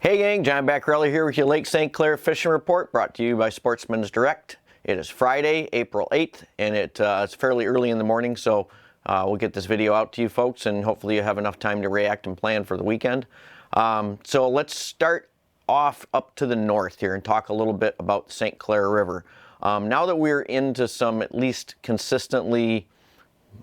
Hey gang, John Bacarella here with your Lake St. Clair Fishing Report, brought to you by Sportsmen's Direct. It is Friday, April 8th, and it's fairly early in the morning, so we'll get this video out to you folks, and hopefully you have enough time to react and plan for the weekend. So let's start off up to the north here and talk a little bit about the St. Clair River. Now that we're into some at least consistently,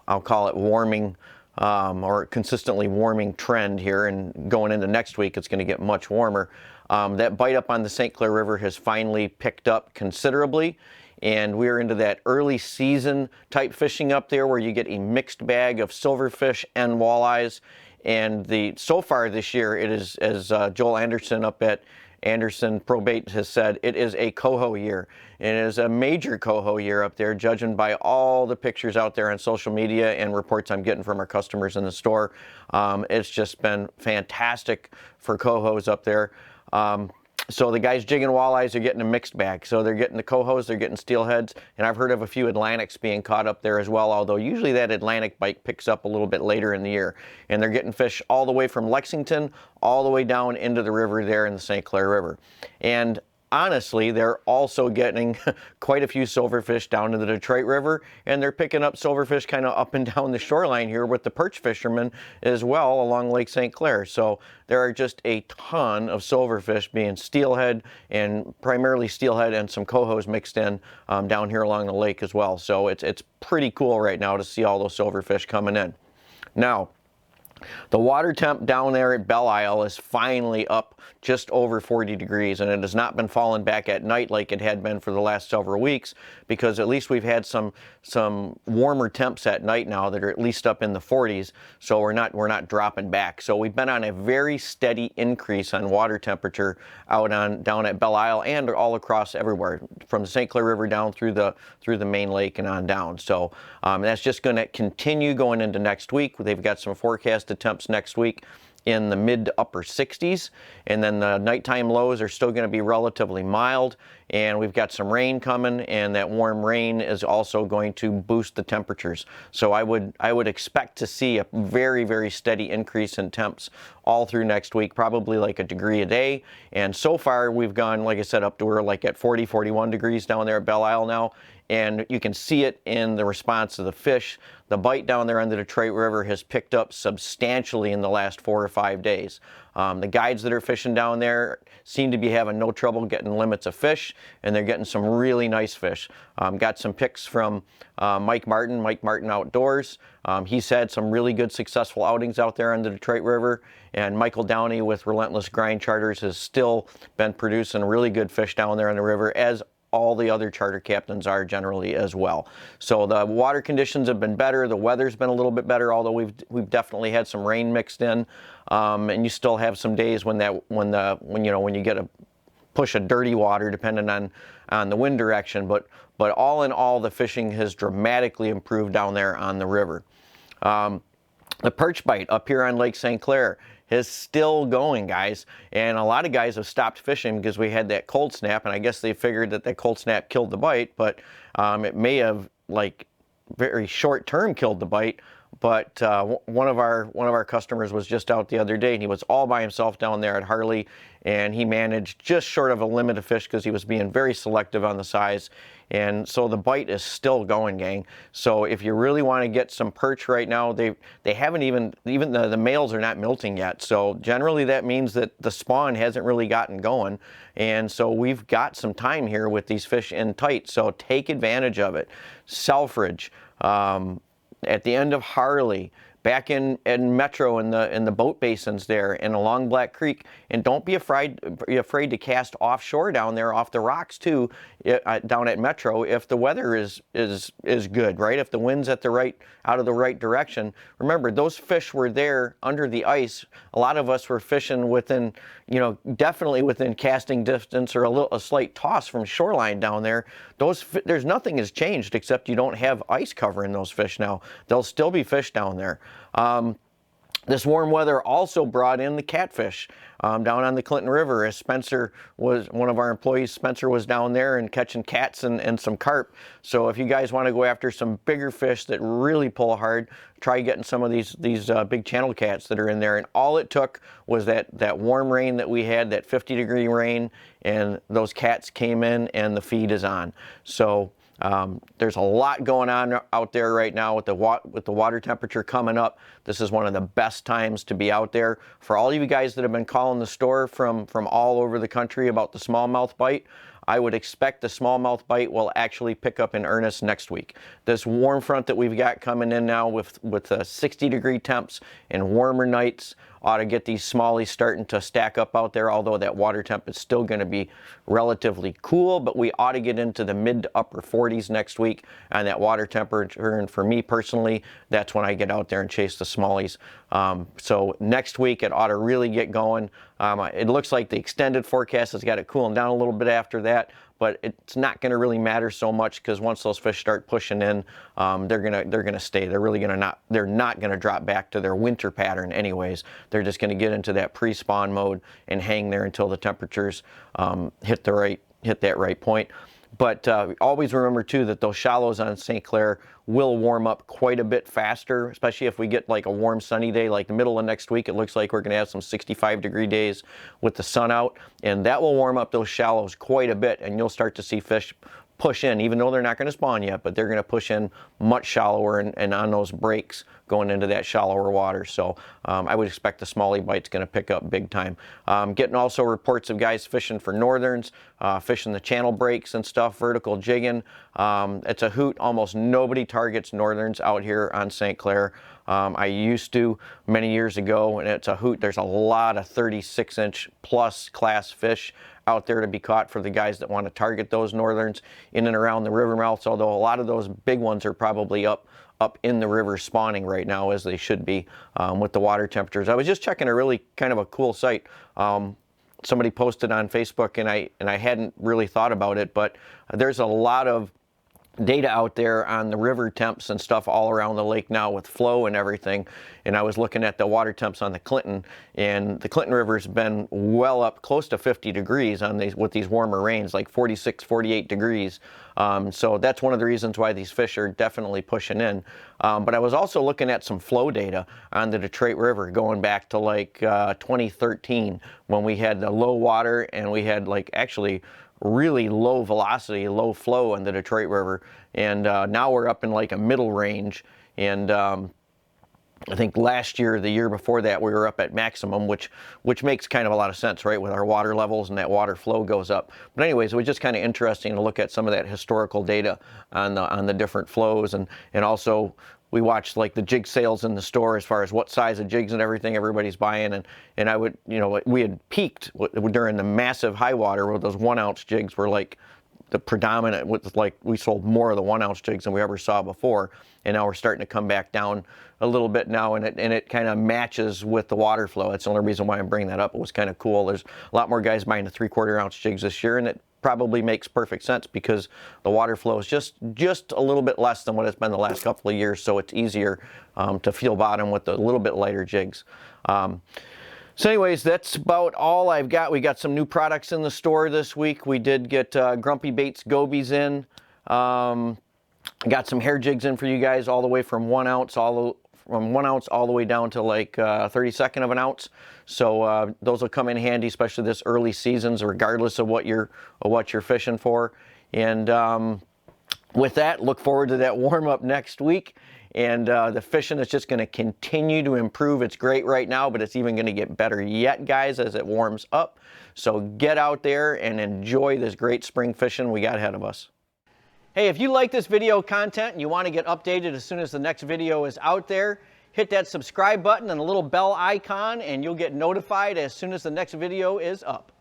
I'll call it warming, or consistently warming trend here, and going into next week it's going to get much warmer. That bite up on the St. Clair River has finally picked up considerably, and we're into that early season type fishing up there where you get a mixed bag of silverfish and walleyes. And so far this year, it is, as Joel Anderson up at Anderson Probate has said, it is a coho year. And it is a major coho year up there, judging by all the pictures out there on social media and reports I'm getting from our customers in the store. It's just been fantastic for cohos up there. So the guys jigging walleyes are getting a mixed bag. So they're getting the cohos, they're getting steelheads, and I've heard of a few Atlantics being caught up there as well, although usually that Atlantic bite picks up a little bit later in the year. And they're getting fish all the way from Lexington all the way down into the river there in the St. Clair River. And honestly, they're also getting quite a few silverfish down to the Detroit River, and they're picking up silverfish kind of up and down the shoreline here with the perch fishermen as well along Lake St. Clair. So there are just a ton of silverfish being steelhead, and primarily steelhead and some cohos mixed in down here along the lake as well. So it's pretty cool right now to see all those silverfish coming in. Now, the water temp down there at Belle Isle is finally up just over 40 degrees, and it has not been falling back at night like it had been for the last several weeks, because at least we've had some warmer temps at night now that are at least up in the 40s, so we're not dropping back. So we've been on a very steady increase on water temperature down at Belle Isle and all across everywhere, from the St. Clair River down through the main lake and on down. So that's just going to continue going into next week. They've got some forecasted temps next week in the mid to upper 60s, and then the nighttime lows are still going to be relatively mild, and we've got some rain coming, and that warm rain is also going to boost the temperatures. So I would expect to see a very, very steady increase in temps all through next week, probably like a degree a day. And so far we've gone, like I said, up to we're like at 40, 41 degrees down there at Belle Isle now, and you can see it in the response of the fish. The bite down there on the Detroit River has picked up substantially in the last 4 or 5 days. The guides that are fishing down there seem to be having no trouble getting limits of fish, and they're getting some really nice fish. Got some pics from Mike Martin Outdoors. He's had some really good successful outings out there on the Detroit River, and Michael Downey with Relentless Grind Charters has still been producing really good fish down there on the river, as all the other charter captains are generally as well. So the water conditions have been better, the weather's been a little bit better, although we've definitely had some rain mixed in, and you still have some days when you get a push of dirty water depending on the wind direction, but all in all, the fishing has dramatically improved down there on the river. The perch bite up here on Lake St. Clair is still going, guys, and a lot of guys have stopped fishing because we had that cold snap, and I guess they figured that cold snap killed the bite, but it may have, like, very short term killed the bite. But one of our customers was just out the other day, and he was all by himself down there at Harley, and he managed just short of a limit of fish because he was being very selective on the size. And so the bite is still going, gang. So if you really want to get some perch right now, they haven't even the males are not milting yet. So generally that means that the spawn hasn't really gotten going. And so we've got some time here with these fish in tight. So take advantage of it. Selfridge, at the end of Harley, back in Metro in the boat basins there and along Black Creek, and don't be afraid to cast offshore down there off the rocks too, down at Metro if the weather is good, right? If the wind's out of the right direction. Remember, those fish were there under the ice. A lot of us were fishing within, definitely within casting distance or a slight toss from shoreline down there. There's nothing has changed except you don't have ice covering those fish now. There'll still be fish down there. This warm weather also brought in the catfish down on the Clinton River. As Spencer was, one of our employees, Spencer was down there and catching cats and some carp. So if you guys want to go after some bigger fish that really pull hard, try getting some of these big channel cats that are in there. And all it took was that warm rain that we had, that 50-degree rain, and those cats came in and the feed is on. So there's a lot going on out there right now with the water temperature coming up. This is one of the best times to be out there. For all of you guys that have been calling the store from all over the country about the smallmouth bite, I would expect the smallmouth bite will actually pick up in earnest next week. This warm front that we've got coming in now with 60-degree temps and warmer nights ought to get these smallies starting to stack up out there, although that water temp is still going to be relatively cool, but we ought to get into the mid to upper 40s next week on that water temperature. And for me personally, that's when I get out there and chase the smallies. So next week it ought to really get going. It looks like the extended forecast has got it cooling down a little bit after that, but it's not going to really matter so much because once those fish start pushing in, they're gonna stay. They're not gonna drop back to their winter pattern anyways. They're just gonna get into that pre-spawn mode and hang there until the temperatures hit that right point. But always remember too that those shallows on St. Clair will warm up quite a bit faster, especially if we get like a warm sunny day like the middle of next week. It looks like we're going to have some 65-degree days with the sun out, and that will warm up those shallows quite a bit, and you'll start to see fish push in, even though they're not going to spawn yet, but they're going to push in much shallower and on those breaks going into that shallower water. So I would expect the smallie bite's going to pick up big time. Getting also reports of guys fishing for northerns, fishing the channel breaks and stuff, vertical jigging. It's a hoot. Almost nobody targets northerns out here on St. Clair. I used to many years ago, and it's a hoot. There's a lot of 36-inch plus class fish out there to be caught for the guys that want to target those northerns in and around the river mouths, although a lot of those big ones are probably up in the river spawning right now, as they should be with the water temperatures. I was just checking a really kind of a cool site. Somebody posted on Facebook, and I hadn't really thought about it, but there's a lot of data out there on the river temps and stuff all around the lake now with flow and everything. And I was looking at the water temps on the Clinton, and the Clinton River's been well up close to 50 degrees on these with these warmer rains, like 46, 48 degrees. So that's one of the reasons why these fish are definitely pushing in. But I was also looking at some flow data on the Detroit River going back to like 2013 when we had the low water and we had like actually really low velocity, low flow in the Detroit River, and now we're up in like a middle range. And I think last year, the year before that, we were up at maximum, which makes kind of a lot of sense, right, with our water levels, and that water flow goes up. But anyways, it was just kind of interesting to look at some of that historical data on the different flows, and also we watched like the jig sales in the store as far as what size of jigs and everything everybody's buying, and I would, we had peaked during the massive high water where those 1-ounce jigs were like the predominant, with like we sold more of the 1-ounce jigs than we ever saw before, and now we're starting to come back down a little bit now, and it kind of matches with the water flow. That's the only reason why I'm bringing that up. It was kind of cool. There's a lot more guys buying the 3/4 ounce jigs this year, and it probably makes perfect sense because the water flow is just a little bit less than what it's been the last couple of years, so it's easier to feel bottom with the little bit lighter jigs. So anyways, that's about all I've got. We got some new products in the store this week. We did get Grumpy Baits gobies in. Got some hair jigs in for you guys, all the way from 1 ounce all the way down to like 32nd of an ounce. So those will come in handy, especially this early seasons, regardless of what you're fishing for. And with that, look forward to that warm up next week. And the fishing is just going to continue to improve. It's great right now, but it's even going to get better yet, guys, as it warms up. So get out there and enjoy this great spring fishing we got ahead of us. Hey, if you like this video content and you want to get updated as soon as the next video is out there, hit that subscribe button and the little bell icon, and you'll get notified as soon as the next video is up.